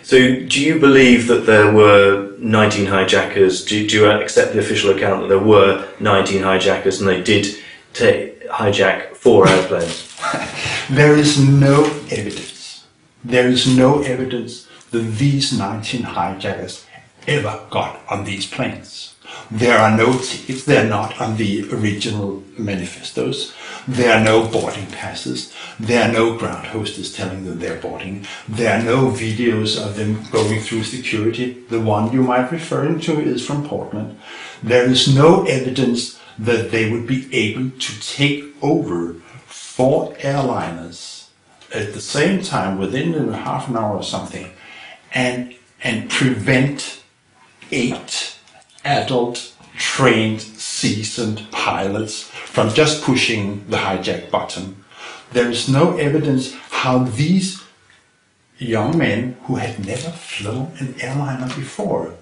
So do you believe that there were 19 hijackers? Do you accept the official account that there were 19 hijackers and they did hijack 4 airplanes? There is no evidence. There is no evidence that these 19 hijackers ever got on these planes. There are no tickets. They're not on the original manifestos. There are no boarding passes. There are no ground hostess telling them they're boarding. There are no videos of them going through security. The one you might refer to is from Portland. There is no evidence that they would be able to take over 4 airliners at the same time within half an hour or something and prevent 8 adult, trained, seasoned pilots from just pushing the hijack button. There is no evidence how these young men who had never flown an airliner before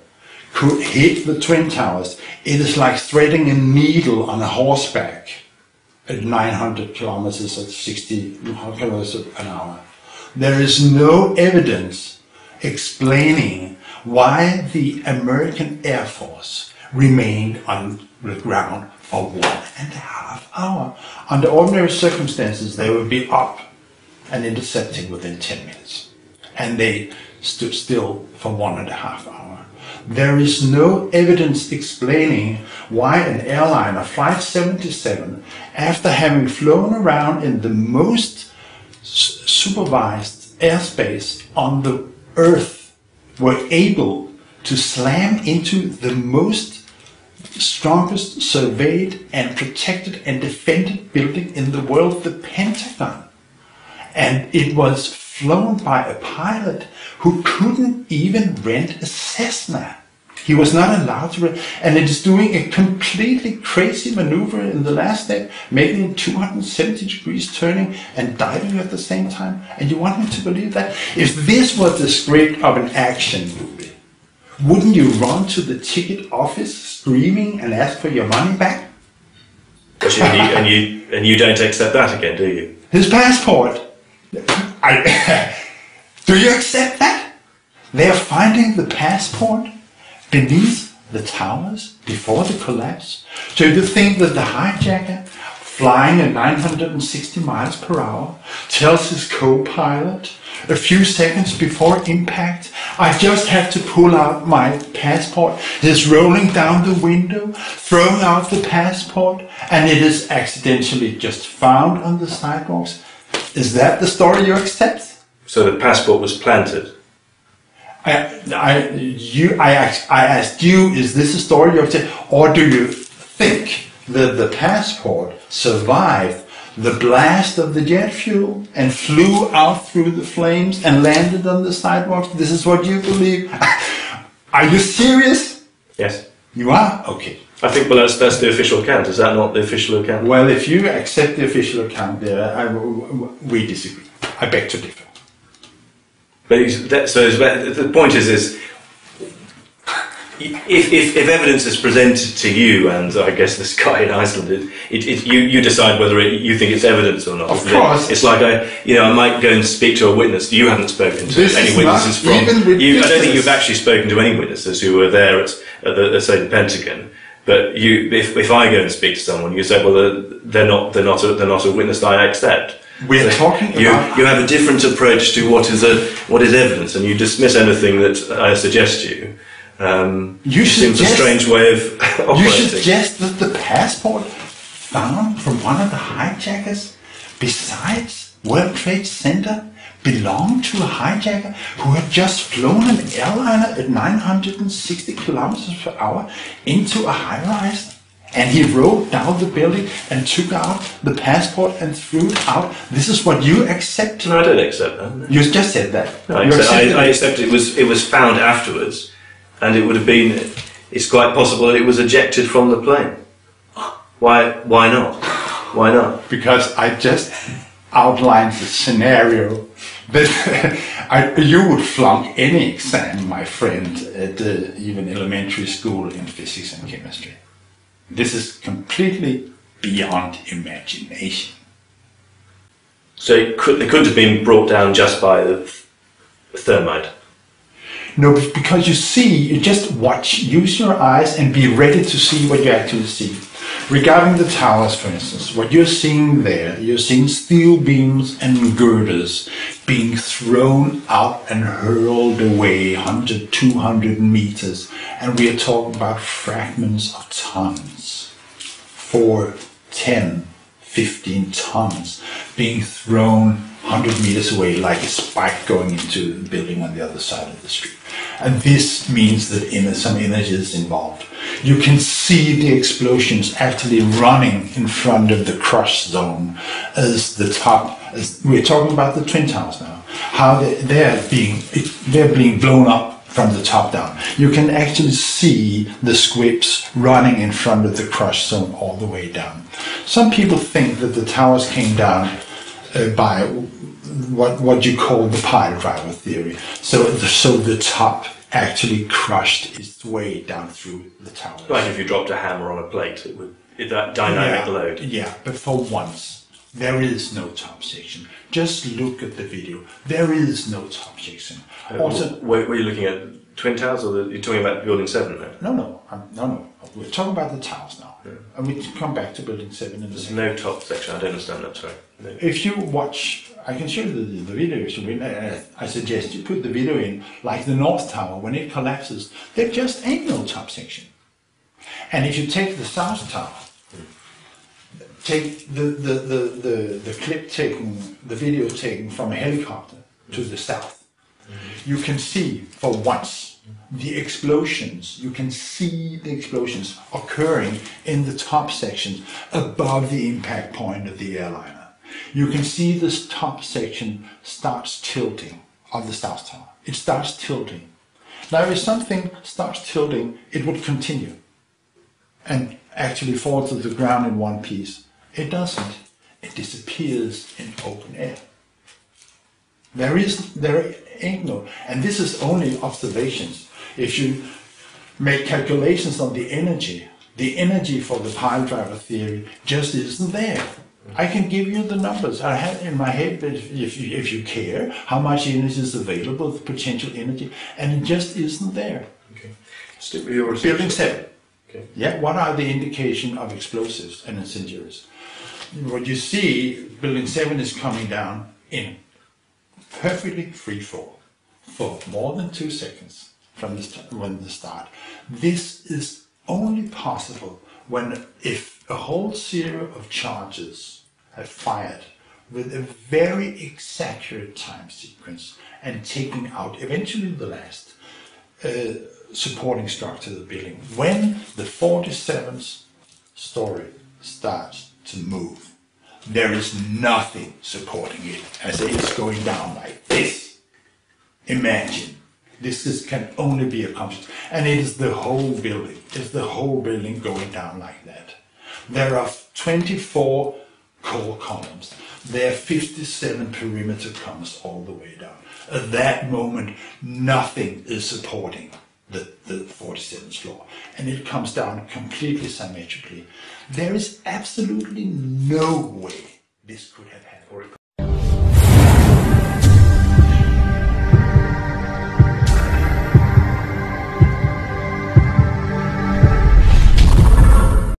could hit the Twin Towers. It is like threading a needle on a horseback at 900 kilometers at 60 kilometers an hour. There is no evidence explaining why the American Air Force remained on the ground for 1.5 hours. Under ordinary circumstances, they would be up and intercepting within 10 minutes. And they stood still for 1.5 hours. There is no evidence explaining why an airliner, Flight 77, after having flown around in the most supervised airspace on the Earth, were able to slam into the most strongest surveyed and protected and defended building in the world, the Pentagon. And it was flown by a pilot who couldn't even rent a Cessna. He was not allowed to rent, and it is doing a completely crazy maneuver in the last step, making 270 degrees turning and diving at the same time. And you want me to believe that? If this was the script of an action movie, wouldn't you run to the ticket office screaming and ask for your money back? and you don't accept that again, do you? His passport. Do you accept that? They are finding the passport beneath the towers before the collapse. So you think that the hijacker, flying at 960 miles per hour, tells his co-pilot a few seconds before impact, I just have to pull out my passport. He's rolling down the window, throwing out the passport, and it is accidentally just found on the sidewalks. Is that the story you accept? So the passport was planted? I asked you, is this a story you accept? Or do you think that the passport survived the blast of the jet fuel and flew out through the flames and landed on the sidewalks? This is what you believe? Are you serious? Yes. You are? Okay. I think, well, that's the official account. Is that not the official account? Well, if you accept the official account there, we disagree. I beg to differ. But the point is if evidence is presented to you, and I guess this guy in Iceland, you decide whether you think it's evidence or not. Of course. It's like I might go and speak to a witness. You haven't spoken to any witnesses from. I don't think you've actually spoken to any witnesses who were there at the Pentagon. But if I go and speak to someone, you say, well, they're not a witness that I accept. We're talking about... You have a different approach to what is evidence, and you dismiss anything that I suggest to you. It seems a strange way of operating. You suggest that the passport found from one of the hijackers, besides World Trade Center, belonged to a hijacker who had just flown an airliner at 960 kilometers per hour into a high-rise? And he rode down the building and took out the passport and threw it out. This is what you accept? No, I don't accept that. No. You just said that. No, I accept it was found afterwards, and it would have been. It's quite possible that it was ejected from the plane. Why not? Why not? Because I just outlined the scenario that you would flunk any exam, my friend, at even elementary school in physics and chemistry. This is completely beyond imagination. So it couldn't have been brought down just by the thermite? No, because you see, you just watch, use your eyes and be ready to see what you actually see. Regarding the towers, for instance, what you're seeing there, you're seeing steel beams and girders being thrown out and hurled away 100, 200 meters. And we are talking about fragments of tons, 4, 10, 15 tons being thrown 100 meters away like a spike going into the building on the other side of the street. And this means that some energy is involved. You can see the explosions actually running in front of the crush zone as we're talking about the Twin Towers now, how they're being blown up from the top down. You can actually see the squibs running in front of the crush zone all the way down. Some people think that the towers came down by what you call the pile driver theory. So the top actually crushed its way down through the tower. Like if you dropped a hammer on a plate, it would that dynamic load. Yeah, but for once, there is no top section. Just look at the video. There is no top section. Also, were you looking at Twin Towers, or you're talking about Building 7 now? No. We're talking about the towers now. Yeah. And we come back to Building 7 in a second. There's no top section. I don't understand that. Sorry. No. If you watch, I can show you the video. I suggest you put the video in, like the North Tower, when it collapses, there just ain't no top section. And if you take the South Tower, take the clip taken, the video taken from a helicopter to the south, you can see for once the explosions. You can see the explosions occurring in the top section above the impact point of the airliner. You can see this top section starts tilting on the South Tower. It starts tilting. Now, if something starts tilting, it would continue and actually fall to the ground in one piece. It doesn't. It disappears in open air. There ain't no, and this is only observations. If you make calculations on the energy for the pile driver theory just isn't there. I can give you the numbers. I have in my head, but if you care, how much energy is available, the potential energy, and it just isn't there. Okay. Stick with your Building 7. Okay. Yeah. What are the indication of explosives and incendiaries? What you see, Building 7 is coming down in perfectly free fall for more than 2 seconds from the start. This is only possible if a whole series of charges have fired with a very exact time sequence and taking out eventually the last supporting structure of the building. When the 47th story starts to move, there is nothing supporting it as it's going down like this. Imagine. This can only be accomplished. And it is the whole building. It's the whole building going down like that. There are 24 core columns. There are 57 perimeter columns all the way down. At that moment, nothing is supporting the 47th floor. And it comes down completely symmetrically. There is absolutely no way this could have happened.